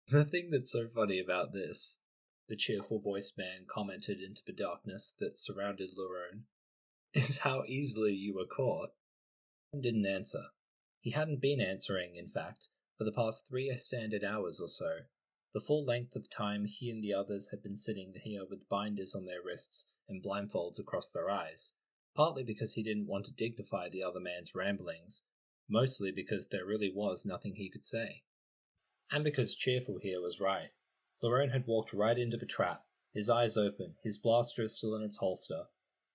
The thing that's so funny about this, the cheerful voiced man commented into the darkness that surrounded Lorone, is how easily you were caught. He didn't answer. He hadn't been answering, in fact, for the past 3 standard hours or so, the full length of time he and the others had been sitting here with binders on their wrists and blindfolds across their eyes, partly because he didn't want to dignify the other man's ramblings, mostly because there really was nothing he could say. And because Cheerful here was right. Lorone had walked right into the trap, his eyes open, his blaster still in its holster,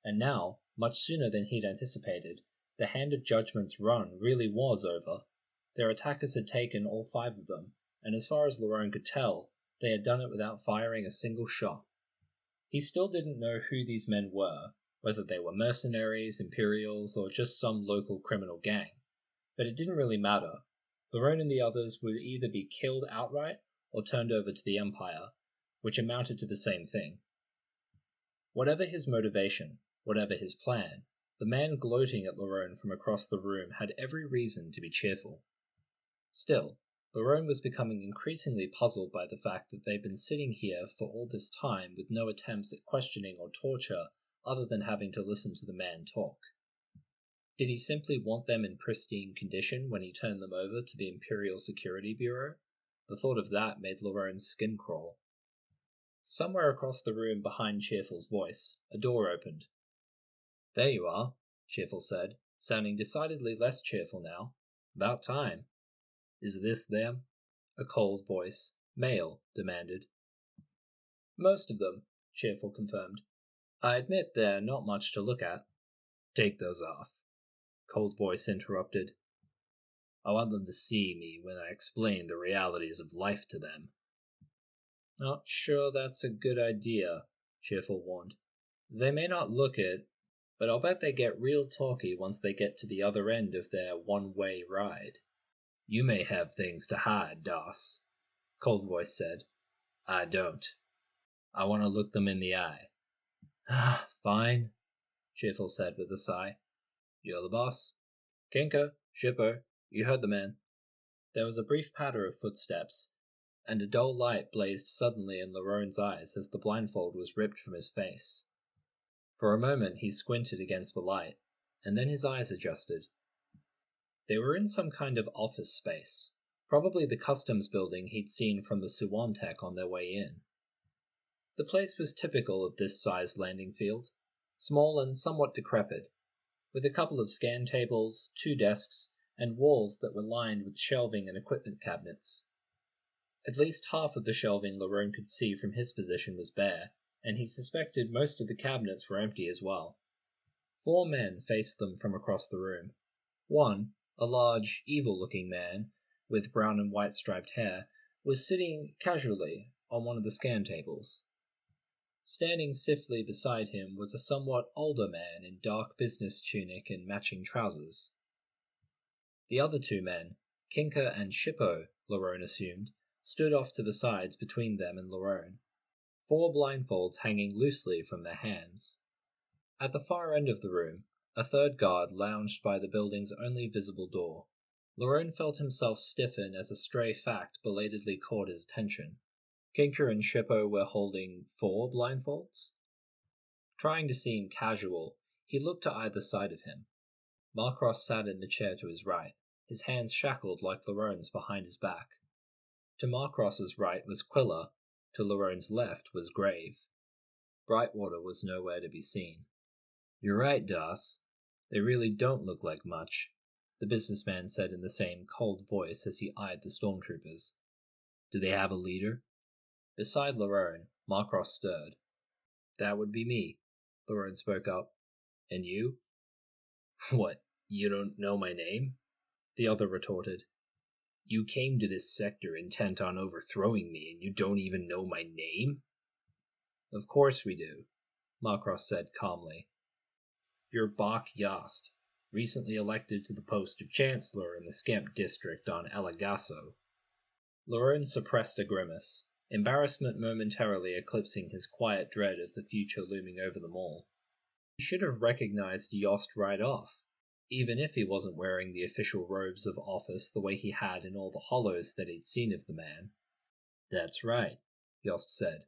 and now, much sooner than he'd anticipated, the Hand of Judgment's run really was over. Their attackers had taken all 5 of them, and as far as Lorone could tell, they had done it without firing a single shot. He still didn't know who these men were, whether they were mercenaries, Imperials, or just some local criminal gang, but it didn't really matter. Lorone and the others would either be killed outright or turned over to the Empire, which amounted to the same thing. Whatever his motivation, whatever his plan, the man gloating at Lorone from across the room had every reason to be cheerful. Still, Lorone was becoming increasingly puzzled by the fact that they'd been sitting here for all this time with no attempts at questioning or torture other than having to listen to the man talk. Did he simply want them in pristine condition when he turned them over to the Imperial Security Bureau? The thought of that made Lorene's skin crawl. Somewhere across the room behind Cheerful's voice, a door opened. "There you are," Cheerful said, sounding decidedly less cheerful now. "About time." "Is this them?" a cold voice, male, demanded. "Most of them," Cheerful confirmed. "I admit they're not much to look at." "Take those off," Cold Voice interrupted. "I want them to see me when I explain the realities of life to them." "Not sure that's a good idea," Cheerful warned. "They may not look it, but I'll bet they get real talky once they get to the other end of their one-way ride." "You may have things to hide, Doss," Cold Voice said. "I don't. I want to look them in the eye." "Ah, fine," Cheerful said with a sigh. "You're the boss. Kinka, Shipper, you heard the man." There was a brief patter of footsteps, and a dull light blazed suddenly in Lorene's eyes as the blindfold was ripped from his face. For a moment he squinted against the light, and then his eyes adjusted. They were in some kind of office space, probably the customs building he'd seen from the Suwantech on their way in. The place was typical of this sized landing field, small and somewhat decrepit, with a couple of scan tables, 2 desks, and walls that were lined with shelving and equipment cabinets. At least half of the shelving Lorone could see from his position was bare, and he suspected most of the cabinets were empty as well. 4 men faced them from across the room. One, a large, evil-looking man with brown and white striped hair, was sitting casually on one of the scan tables. Standing stiffly beside him was a somewhat older man in dark business tunic and matching trousers. The other 2 men, Kinka and Shippo, Lorone assumed, stood off to the sides between them and Lorone, 4 blindfolds hanging loosely from their hands. At the far end of the room, a 3rd guard lounged by the building's only visible door. Lorone felt himself stiffen as a stray fact belatedly caught his attention. Kinka and Shippo were holding 4 blindfolds? Trying to seem casual, he looked to either side of him. Marcross sat in the chair to his right, his hands shackled like Lorene's behind his back. To Marcross's right was Quilla, to Lorene's left was Grave. Brightwater was nowhere to be seen. "You're right, Doss. They really don't look like much," the businessman said in the same cold voice as he eyed the stormtroopers. "Do they have a leader?" Beside Lorone, Marcross stirred. "That would be me," Lorone spoke up. "And you?" "What, you don't know my name?" the other retorted. "You came to this sector intent on overthrowing me, and you don't even know my name?" "Of course we do," Marcross said calmly. "You're Bach Yast, recently elected to the post of Chancellor in the Skemp district on Elagasso." Lorone suppressed a grimace, embarrassment momentarily eclipsing his quiet dread of the future looming over them all. He should have recognized Yost right off, even if he wasn't wearing the official robes of office the way he had in all the hollows that he'd seen of the man. That's right, Yost said.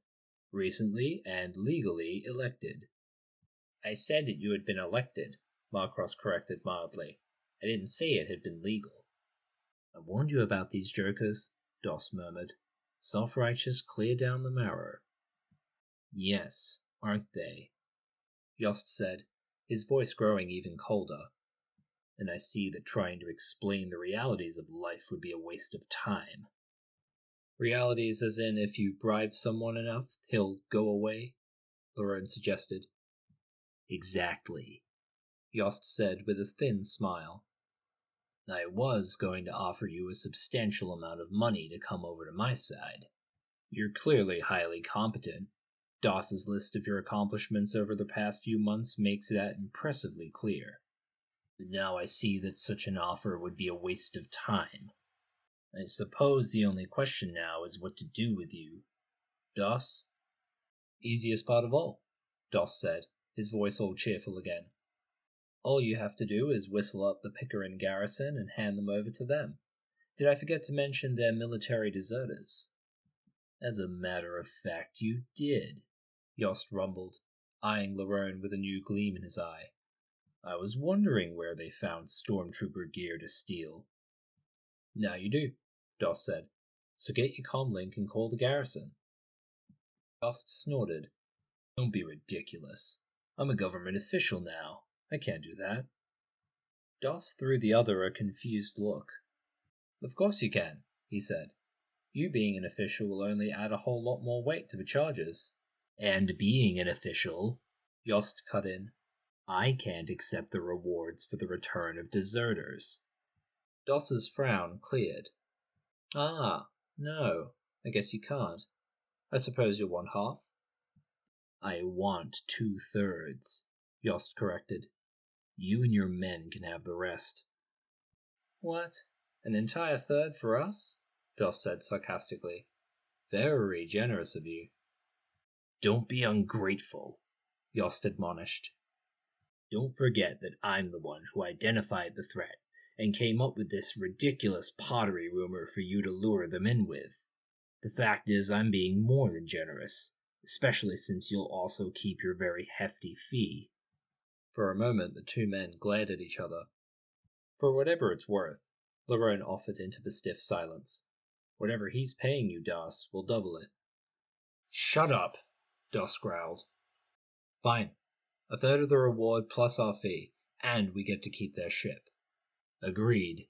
Recently and legally elected. I said that you had been elected, Marcross corrected mildly. I didn't say it had been legal. I warned you about these jokers, Doss murmured. Self-righteous clear down the marrow. Yes, aren't they? Yost said, his voice growing even colder. And I see that trying to explain the realities of life would be a waste of time. Realities as in if you bribe someone enough, he'll go away? Lorraine suggested. Exactly, Yost said with a thin smile. I was going to offer you a substantial amount of money to come over to my side. You're clearly highly competent. Doss's list of your accomplishments over the past few months makes that impressively clear. But now I see that such an offer would be a waste of time. I suppose the only question now is what to do with you. Doss? Easiest part of all, Doss said, his voice all cheerful again. All you have to do is whistle up the Pickering garrison and hand them over to them. Did I forget to mention they're military deserters? As a matter of fact, you did, Yost rumbled, eyeing Lorraine with a new gleam in his eye. I was wondering where they found stormtrooper gear to steal. Now you do, Doss said. So get your comlink and call the garrison. Yost snorted. Don't be ridiculous. I'm a government official now. I can't do that. Doss threw the other a confused look. Of course you can, he said. You being an official will only add a whole lot more weight to the charges. And being an official, Yost cut in, I can't accept the rewards for the return of deserters. Doss's frown cleared. Ah, no, I guess you can't. I suppose you'll want half? I want 2/3, Yost corrected. You and your men can have the rest. What? An entire third for us? Doss said sarcastically. Very generous of you. Don't be ungrateful, Yost admonished. Don't forget that I'm the one who identified the threat and came up with this ridiculous pottery rumor for you to lure them in with. The fact is, I'm being more than generous, especially since you'll also keep your very hefty fee. For a moment the two men glared at each other. For whatever it's worth, Lorraine offered into the stiff silence. Whatever he's paying you, Doss, will double it. Shut up, Doss growled. Fine. A third of the reward plus our fee, and we get to keep their ship. Agreed.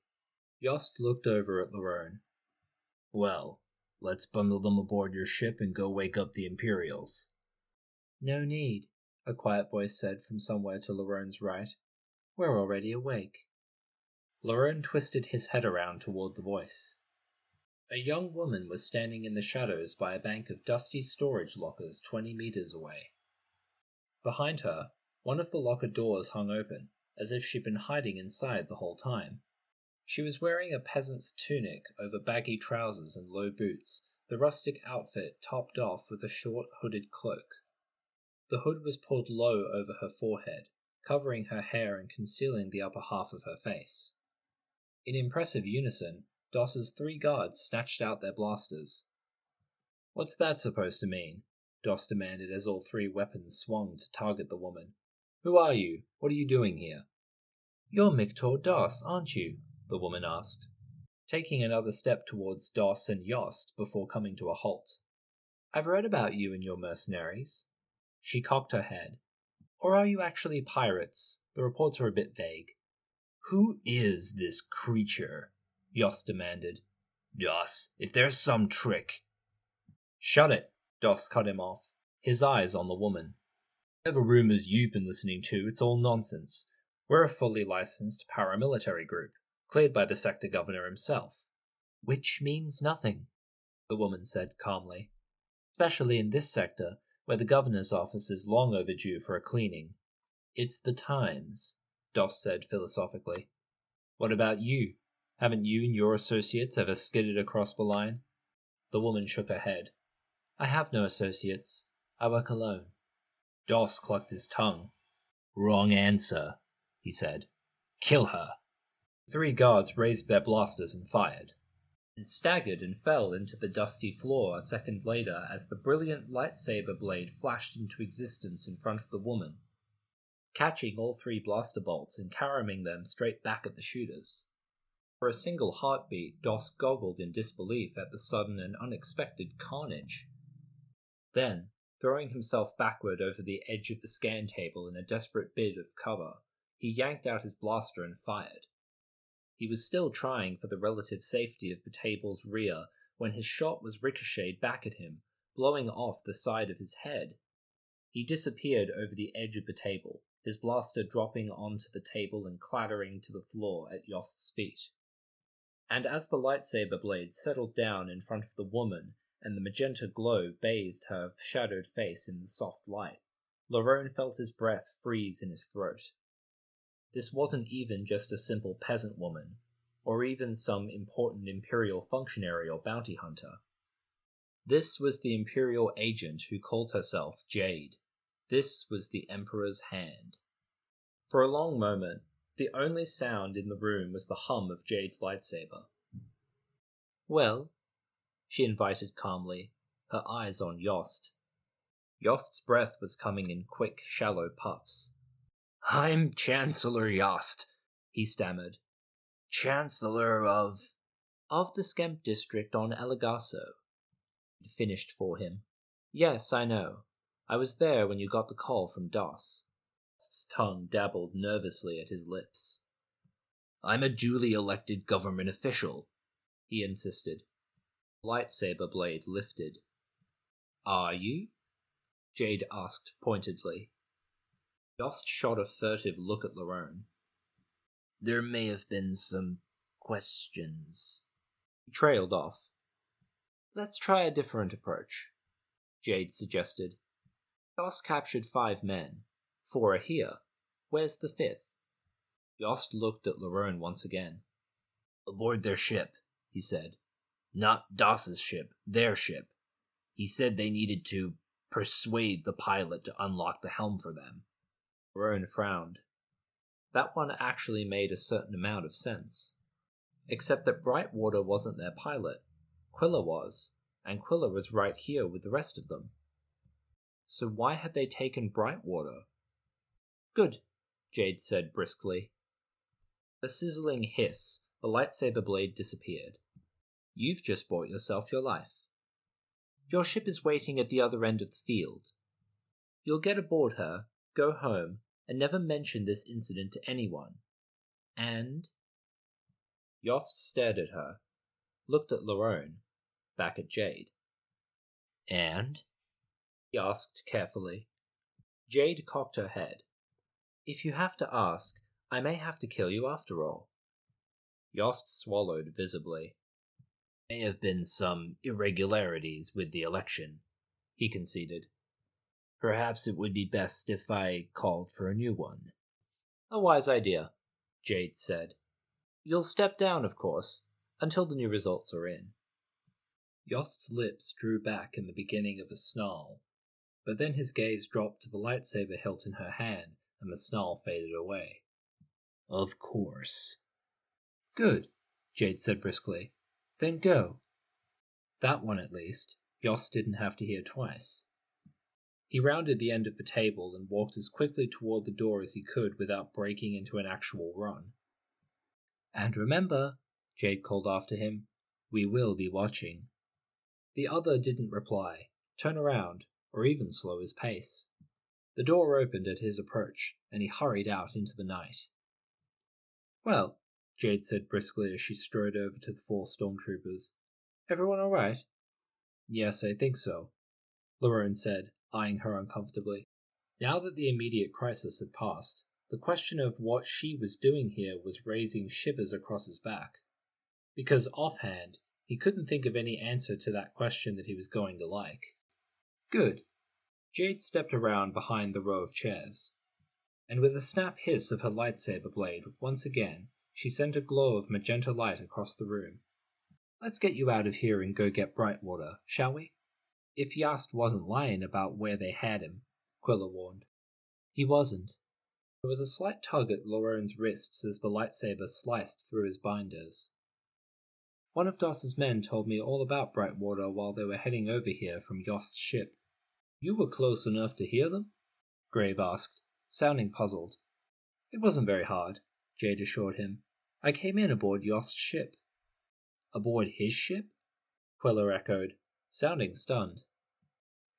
Yost looked over at Lorraine. Well, let's bundle them aboard your ship and go wake up the Imperials. No need, a quiet voice said from somewhere to Lorraine's right. We're already awake. Lorraine twisted his head around toward the voice. A young woman was standing in the shadows by a bank of dusty storage lockers 20 meters away. Behind her, one of the locker doors hung open, as if she'd been hiding inside the whole time. She was wearing a peasant's tunic over baggy trousers and low boots, the rustic outfit topped off with a short hooded cloak. The hood was pulled low over her forehead, covering her hair and concealing the upper half of her face. In impressive unison, Doss's 3 guards snatched out their blasters. What's that supposed to mean? Doss demanded as all 3 weapons swung to target the woman. Who are you? What are you doing here? You're Miktor Doss, aren't you? The woman asked, taking another step towards Doss and Yost before coming to a halt. I've read about you and your mercenaries. She cocked her head. Or are you actually pirates? The reports are a bit vague. Who is this creature? Yost demanded. Doss, if there's some trick. Shut it, Doss cut him off, his eyes on the woman. Whatever rumors you've been listening to, it's all nonsense. We're a fully licensed paramilitary group, cleared by the sector governor himself. Which means nothing, the woman said calmly. Especially in this sector, where the governor's office is long overdue for a cleaning. It's the times, Doss said philosophically. What about you? Haven't you and your associates ever skidded across the line? The woman shook her head. I have no associates. I work alone. Doss clucked his tongue. Wrong answer, he said. Kill her. 3 guards raised their blasters and fired. and staggered and fell into the dusty floor a second later as the brilliant lightsaber blade flashed into existence in front of the woman, catching all 3 blaster bolts and caroming them straight back at the shooters. For a single heartbeat, Doss goggled in disbelief at the sudden and unexpected carnage. Then, throwing himself backward over the edge of the scan table in a desperate bid of cover, he yanked out his blaster and fired. He was still trying for the relative safety of the table's rear when his shot was ricocheted back at him, blowing off the side of his head. He disappeared over the edge of the table, his blaster dropping onto the table and clattering to the floor at Yost's feet. And as the lightsaber blade settled down in front of the woman and the magenta glow bathed her shadowed face in the soft light, Lerone felt his breath freeze in his throat. This wasn't even just a simple peasant woman, or even some important Imperial functionary or bounty hunter. This was the Imperial agent who called herself Jade. This was the Emperor's hand. For a long moment, the only sound in the room was the hum of Jade's lightsaber. "Well?" she invited calmly, her eyes on Yost. Yost's breath was coming in quick, shallow puffs. "I'm Chancellor Yost," he stammered. "Chancellor of the Skemp district on Elagaso," it finished for him. "Yes, I know. I was there when you got the call from Doss." Yost's tongue dabbled nervously at his lips. "I'm a duly elected government official," he insisted. The lightsaber blade lifted. "Are you?" Jade asked pointedly. Yost shot a furtive look at Lerone. "There may have been some questions." He trailed off. "Let's try a different approach," Jade suggested. "Yost captured 5 men. 4 are here. Where's the 5th? Yost looked at Lerone once again. "Aboard their ship," he said. "Not Doss's ship, their ship. He said they needed to persuade the pilot to unlock the helm for them." Lerone frowned. That one actually made a certain amount of sense. Except that Brightwater wasn't their pilot. Quilla was, and Quilla was right here with the rest of them. So why had they taken Brightwater? "Good," Jade said briskly. A sizzling hiss, the lightsaber blade disappeared. "You've just bought yourself your life. Your ship is waiting at the other end of the field. You'll get aboard her, go home, and never mention this incident to anyone. And—" Yost stared at her, looked at Lerone, back at Jade. "And?" he asked carefully. Jade cocked her head. "If you have to ask, I may have to kill you after all." Yost swallowed visibly. "May have been some irregularities with the election," he conceded. "Perhaps it would be best if I called for a new one." "A wise idea," Jade said. "You'll step down, of course, until the new results are in." Yost's lips drew back in the beginning of a snarl, but then his gaze dropped to the lightsaber hilt in her hand, and the snarl faded away. "Of course." "Good," Jade said briskly. "Then go." That one, at least, Yost didn't have to hear twice. He rounded the end of the table and walked as quickly toward the door as he could without breaking into an actual run. "And remember," Jade called after him, "we will be watching." The other didn't reply, turn around, or even slow his pace. The door opened at his approach, and he hurried out into the night. "Well," Jade said briskly as she strode over to the 4 stormtroopers. "Everyone all right?" "Yes, I think so," Lerone said, eyeing her uncomfortably. Now that the immediate crisis had passed, the question of what she was doing here was raising shivers across his back. Because offhand, he couldn't think of any answer to that question that he was going to like. "Good." Jade stepped around behind the row of chairs, and with a snap hiss of her lightsaber blade, once again, she sent a glow of magenta light across the room. "Let's get you out of here and go get Brightwater, shall we?" "If Yost wasn't lying about where they had him," Quilla warned. "He wasn't." There was a slight tug at Lerone's wrists as the lightsaber sliced through his binders. One of Doss's men told me all about Brightwater while they were heading over here from Yost's ship. You were close enough to hear them? Grave asked, sounding puzzled. It wasn't very hard, Jade assured him. I came in aboard Yost's ship. Aboard his ship? Queller echoed, sounding stunned.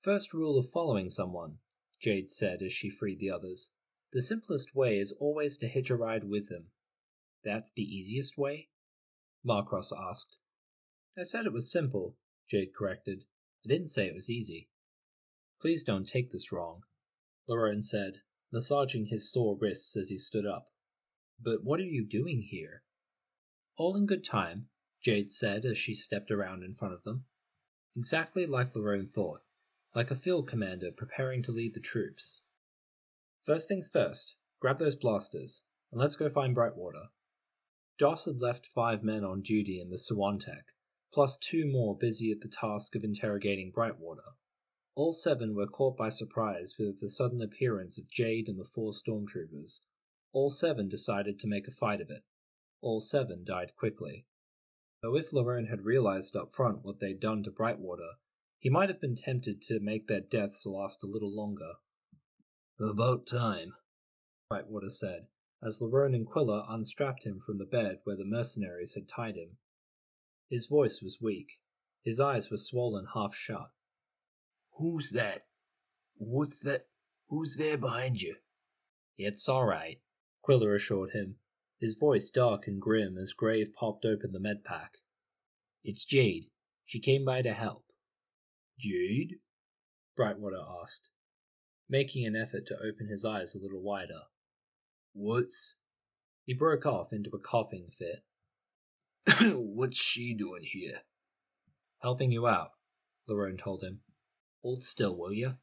First rule of following someone, Jade said as she freed the others. The simplest way is always to hitch a ride with them. That's the easiest way? Marcross asked. I said it was simple, Jade corrected. I didn't say it was easy. Please don't take this wrong, Lorraine said, massaging his sore wrists as he stood up. But what are you doing here? All in good time, Jade said as she stepped around in front of them. Exactly like Lorraine thought, like a field commander preparing to lead the troops. First things first, grab those blasters, and let's go find Brightwater. Doss had left 5 men on duty in the Sawantech, plus 2 more busy at the task of interrogating Brightwater. All 7 were caught by surprise with the sudden appearance of Jade and the 4 stormtroopers. All 7 decided to make a fight of it. All 7 died quickly. Though if Lorraine had realized up front what they'd done to Brightwater, he might have been tempted to make their deaths last a little longer. About time, Brightwater said, as Lorraine and Quilla unstrapped him from the bed where the mercenaries had tied him. His voice was weak. His eyes were swollen half shut. Who's that? What's that? Who's there behind you? It's all right, Quilla assured him, his voice dark and grim as Grave popped open the med pack. It's Jade. She came by to help. Jade? Brightwater asked, making an effort to open his eyes a little wider. What's... He broke off into a coughing fit. What's she doing here? Helping you out, Lorraine told him. Hold still, will you?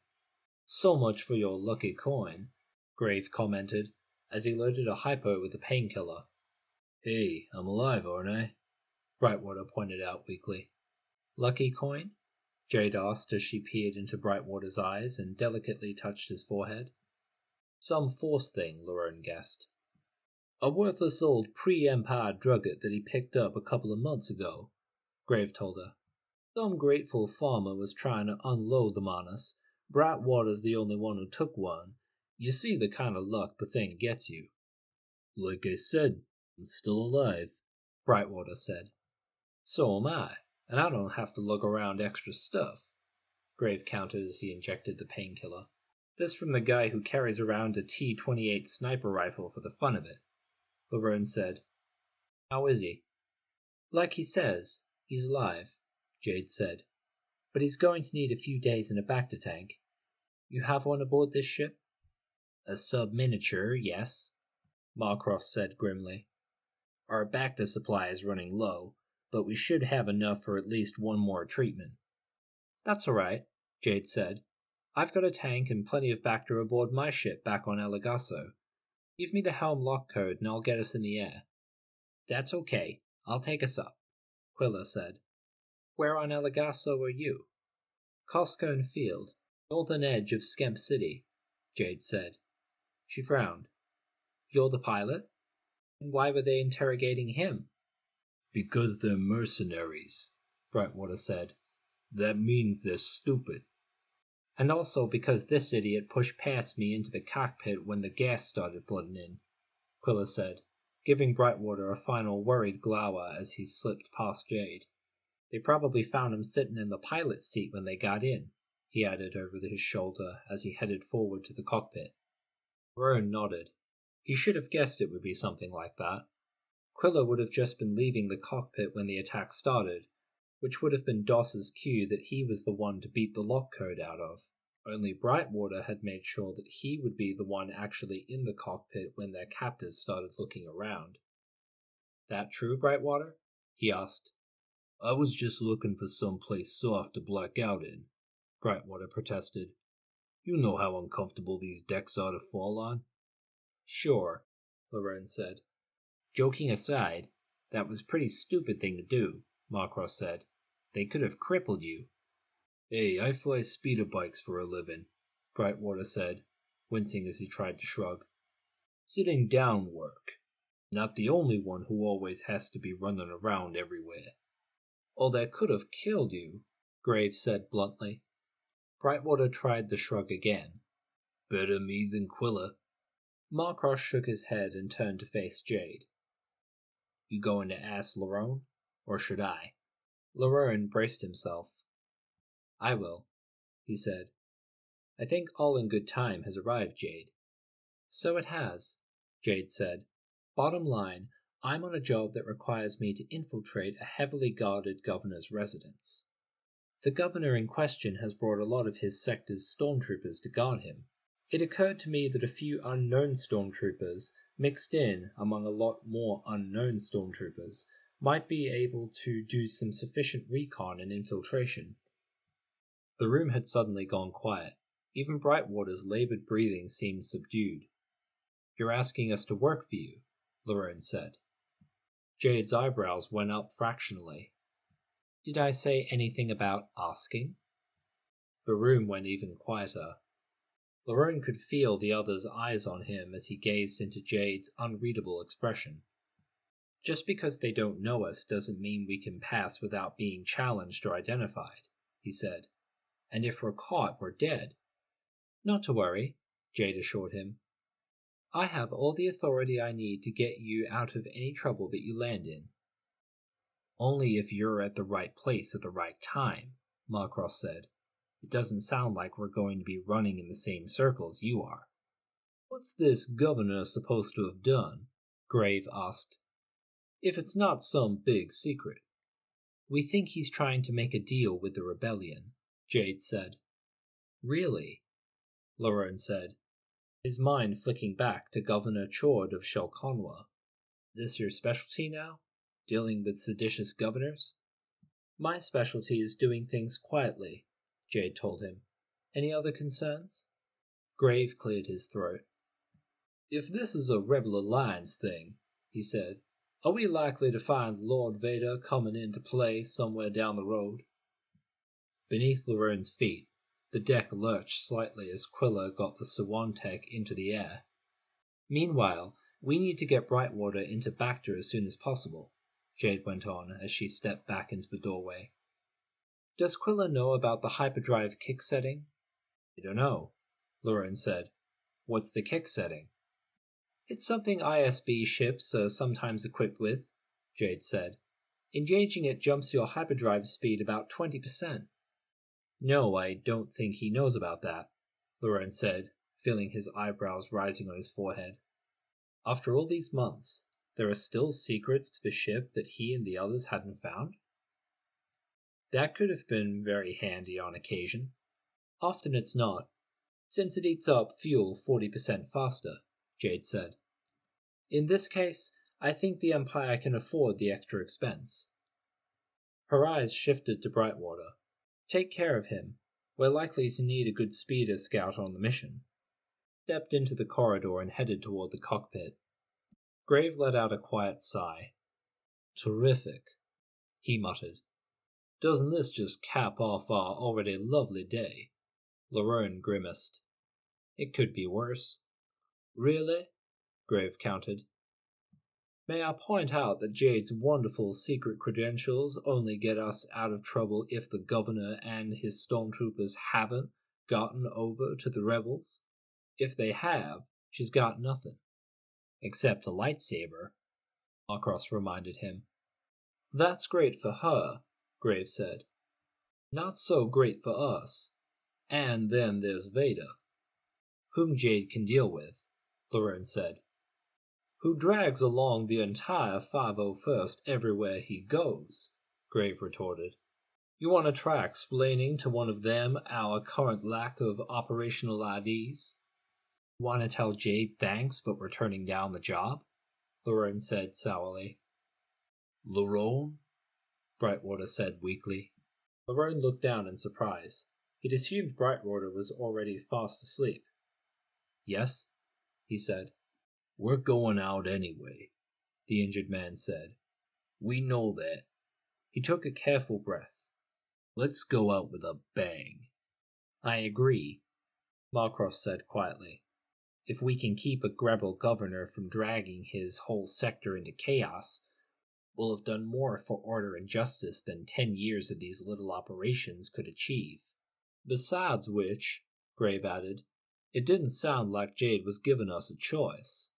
So much for your lucky coin, Grave commented, as he loaded a hypo with a painkiller. Hey, I'm alive, aren't I? Brightwater pointed out weakly. Lucky coin? Jade asked as she peered into Brightwater's eyes and delicately touched his forehead. Some force thing, Lorraine guessed. A worthless old pre-Empire drugget that he picked up a couple of months ago, Grave told her. Some grateful farmer was trying to unload them on us. Brightwater's the only one who took one. You see the kind of luck the thing gets you. Like I said, I'm still alive, Brightwater said. So am I, and I don't have to lug around extra stuff, Grave countered as he injected the painkiller. This from the guy who carries around a T-28 sniper rifle for the fun of it, Lorraine said. How is he? Like he says, he's alive, Jade said. But he's going to need a few days in a Bacta tank. You have one aboard this ship? A sub-miniature, yes, Marcross said grimly. Our Bacta supply is running low, but we should have enough for at least one more treatment. That's all right, Jade said. I've got a tank and plenty of Bacta aboard my ship back on Elagasso. Give me the helm lock code and I'll get us in the air. That's okay. I'll take us up, Quilla said. Where on Elagasso are you? Coscone Field, northern edge of Skemp City, Jade said. She frowned. You're the pilot? And why were they interrogating him? Because they're mercenaries, Brightwater said. That means they're stupid. And also because this idiot pushed past me into the cockpit when the gas started flooding in, Quilla said, giving Brightwater a final worried glower as he slipped past Jade. They probably found him sitting in the pilot's seat when they got in, he added over his shoulder as he headed forward to the cockpit. Roan nodded. He should have guessed it would be something like that. Quilla would have just been leaving the cockpit when the attack started, which would have been Doss's cue that he was the one to beat the lock code out of. Only Brightwater had made sure that he would be the one actually in the cockpit when their captors started looking around. That true, Brightwater? He asked. I was just looking for some place soft to black out in, Brightwater protested. You know how uncomfortable these decks are to fall on. Sure, Lorraine said. Joking aside, that was a pretty stupid thing to do, Marcross said. They could have crippled you. Hey, I fly speeder bikes for a living, Brightwater said, wincing as he tried to shrug. Sitting down work. Not the only one who always has to be running around everywhere. Or they could have killed you, Graves said bluntly. Brightwater tried the shrug again. Better me than Quilla. Marcross shook his head and turned to face Jade. You going to ask Lerone, or should I? Lerone braced himself. I will, he said. I think all in good time has arrived, Jade. So it has, Jade said. Bottom line, I'm on a job that requires me to infiltrate a heavily guarded governor's residence. The governor in question has brought a lot of his sector's stormtroopers to guard him. It occurred to me that a few unknown stormtroopers, mixed in among a lot more unknown stormtroopers, might be able to do some sufficient recon and infiltration. The room had suddenly gone quiet. Even Brightwater's labored breathing seemed subdued. You're asking us to work for you, Lerone said. Jade's eyebrows went up fractionally. Did I say anything about asking? The room went even quieter. Lerone could feel the other's eyes on him as he gazed into Jade's unreadable expression. Just because they don't know us doesn't mean we can pass without being challenged or identified, he said. And if we're caught, we're dead. Not to worry, Jade assured him. I have all the authority I need to get you out of any trouble that you land in. Only if you're at the right place at the right time, Marcross said. It doesn't sound like we're going to be running in the same circles you are. What's this governor supposed to have done? Grave asked. If it's not some big secret. We think he's trying to make a deal with the rebellion, Jade said. Really? Lerone said, his mind flicking back to Governor Chord of Shelconwa. Is this your specialty now? Dealing with seditious governors? My specialty is doing things quietly, Jade told him. Any other concerns? Grave cleared his throat. If this is a Rebel Alliance thing, he said, are we likely to find Lord Vader coming into play somewhere down the road? Beneath Lerone's feet, the deck lurched slightly as Quilla got the Sawantech into the air. Meanwhile, we need to get Brightwater into Bacta as soon as possible, Jade went on as she stepped back into the doorway. Does Quilla know about the hyperdrive kick setting? I don't know, Lerone said. What's the kick setting? It's something ISB ships are sometimes equipped with, Jade said. Engaging it jumps your hyperdrive speed about 20%. No, I don't think he knows about that, Lerone said, feeling his eyebrows rising on his forehead. After all these months, there are still secrets to the ship that he and the others hadn't found? That could have been very handy on occasion. Often it's not, since it eats up fuel 40% faster, Jade said. In this case, I think the Empire can afford the extra expense. Her eyes shifted to Brightwater. Take care of him. We're likely to need a good speeder scout on the mission. Stepped into the corridor and headed toward the cockpit. Grave let out a quiet sigh. Terrific, he muttered. Doesn't this just cap off our already lovely day? Lerone grimaced. It could be worse. Really? Grave countered. May I point out that Jade's wonderful secret credentials only get us out of trouble if the governor and his stormtroopers haven't gotten over to the rebels? If they have, she's got nothing. Except a lightsaber, Marcross reminded him. That's great for her, Grave said. Not so great for us. And then there's Vader. Whom Jade can deal with, Lerone said. Who drags along the entire 501st everywhere he goes, Grave retorted. You want to try explaining to one of them our current lack of operational IDs? Want to tell Jade thanks but we're turning down the job? Lerone said sourly. Lerone? Brightwater said weakly. Lerone looked down in surprise. He'd assumed Brightwater was already fast asleep. Yes, he said. We're going out anyway, the injured man said. We know that. He took a careful breath. Let's go out with a bang. I agree, Marcross said quietly. If we can keep a Grebel governor from dragging his whole sector into chaos, will have done more for order and justice than 10 years of these little operations could achieve. Besides which, Grave added, it didn't sound like Jade was giving us a choice.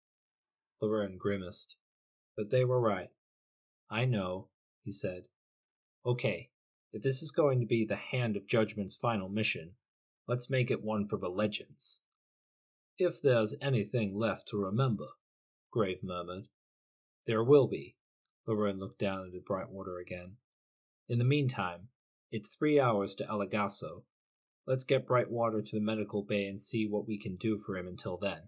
Laverne grimaced. But they were right. I know, he said. Okay, if this is going to be the Hand of Judgment's final mission, let's make it one for the legends. If there's anything left to remember, Grave murmured. There will be. Laverne looked down at Brightwater again. In the meantime, it's 3 hours to Elagaso. Let's get Brightwater to the medical bay and see what we can do for him until then.